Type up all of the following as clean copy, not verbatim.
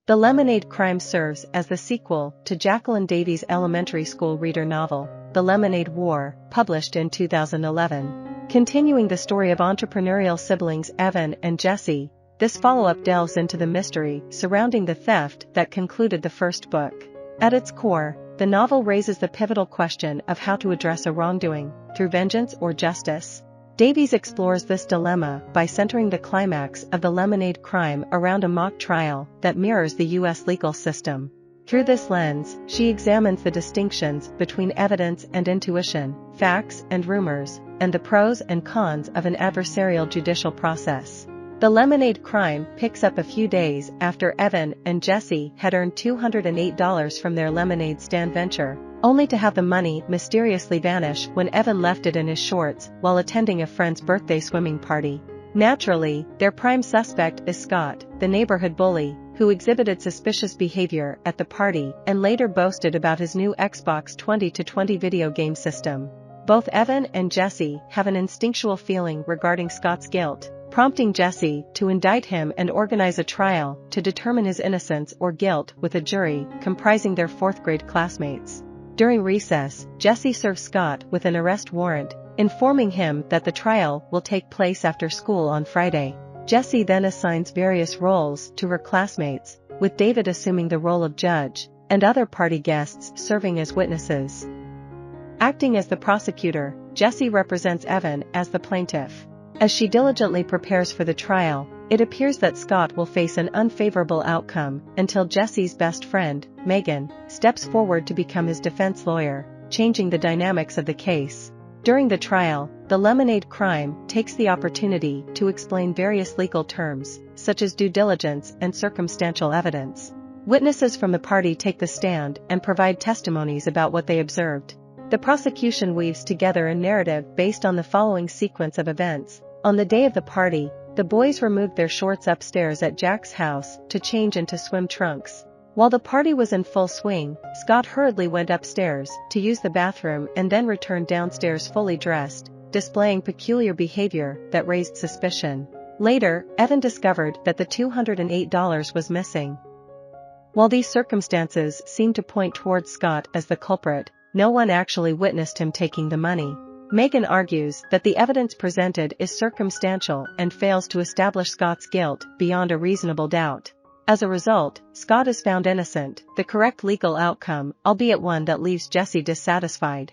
The Lemonade Crime serves as the sequel to Jacqueline Davies' elementary school reader novel, The Lemonade War, published in 2011. Continuing the story of entrepreneurial siblings Evan and Jessie, this follow-up delves into the mystery surrounding the theft that concluded the first book. At its core, the novel raises the pivotal question of how to address a wrongdoing, through vengeance or justice. Davies explores this dilemma by centering the climax of the Lemonade crime around a mock trial that mirrors the U.S. legal system. Through this lens, she examines the distinctions between evidence and intuition, facts and rumors, and the pros and cons of an adversarial judicial process. The Lemonade crime picks up a few days after Evan and Jessie had earned $208 from their lemonade stand venture, only to have the money mysteriously vanish when Evan left it in his shorts while attending a friend's birthday swimming party. Naturally, their prime suspect is Scott, the neighborhood bully, who exhibited suspicious behavior at the party and later boasted about his new Xbox 20-20 video game system. Both Evan and Jessie have an instinctual feeling regarding Scott's guilt, prompting Jessie to indict him and organize a trial to determine his innocence or guilt with a jury comprising their fourth-grade classmates. During recess, Jessie serves Scott with an arrest warrant, informing him that the trial will take place after school on Friday. Jessie then assigns various roles to her classmates, with David assuming the role of judge, and other party guests serving as witnesses. Acting as the prosecutor, Jessie represents Evan as the plaintiff. As she diligently prepares for the trial, it appears that Scott will face an unfavorable outcome until Jessie's best friend, Megan, steps forward to become his defense lawyer, changing the dynamics of the case. During the trial, the Lemonade crime takes the opportunity to explain various legal terms, such as due diligence and circumstantial evidence. Witnesses from the party take the stand and provide testimonies about what they observed. The prosecution weaves together a narrative based on the following sequence of events. On the day of the party, the boys removed their shorts upstairs at Jack's house to change into swim trunks. While the party was in full swing, Scott hurriedly went upstairs to use the bathroom and then returned downstairs fully dressed, displaying peculiar behavior that raised suspicion. Later, Evan discovered that the $208 was missing. While these circumstances seem to point towards Scott as the culprit, no one actually witnessed him taking the money. Megan argues that the evidence presented is circumstantial and fails to establish Scott's guilt beyond a reasonable doubt. As a result, Scott is found innocent, the correct legal outcome, albeit one that leaves Jessie dissatisfied.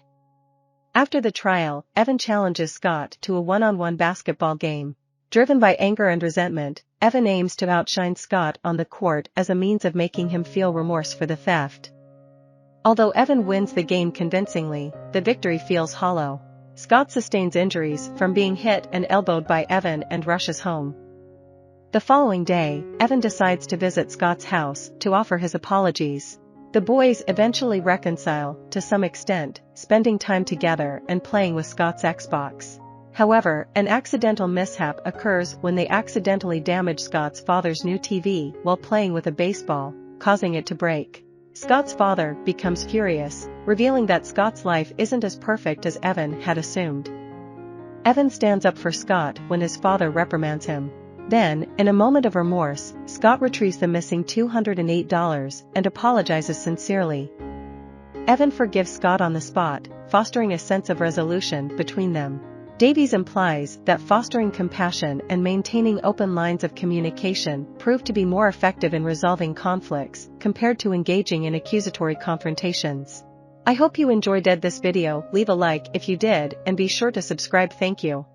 After the trial, Evan challenges Scott to a one-on-one basketball game. Driven by anger and resentment, Evan aims to outshine Scott on the court as a means of making him feel remorse for the theft. Although Evan wins the game convincingly, the victory feels hollow. Scott sustains injuries from being hit and elbowed by Evan and rushes home. The following day, Evan decides to visit Scott's house to offer his apologies. The boys eventually reconcile to some extent, spending time together and playing with Scott's Xbox. However, an accidental mishap occurs when they accidentally damage Scott's father's new TV while playing with a baseball, causing it to break. Scott's father becomes furious, revealing that Scott's life isn't as perfect as Evan had assumed. Evan stands up for Scott when his father reprimands him. Then, in a moment of remorse, Scott retrieves the missing $208 and apologizes sincerely. Evan forgives Scott on the spot, fostering a sense of resolution between them. Davies implies that fostering compassion and maintaining open lines of communication prove to be more effective in resolving conflicts compared to engaging in accusatory confrontations. I hope you enjoyed this video. Leave a like if you did and be sure to subscribe. Thank you.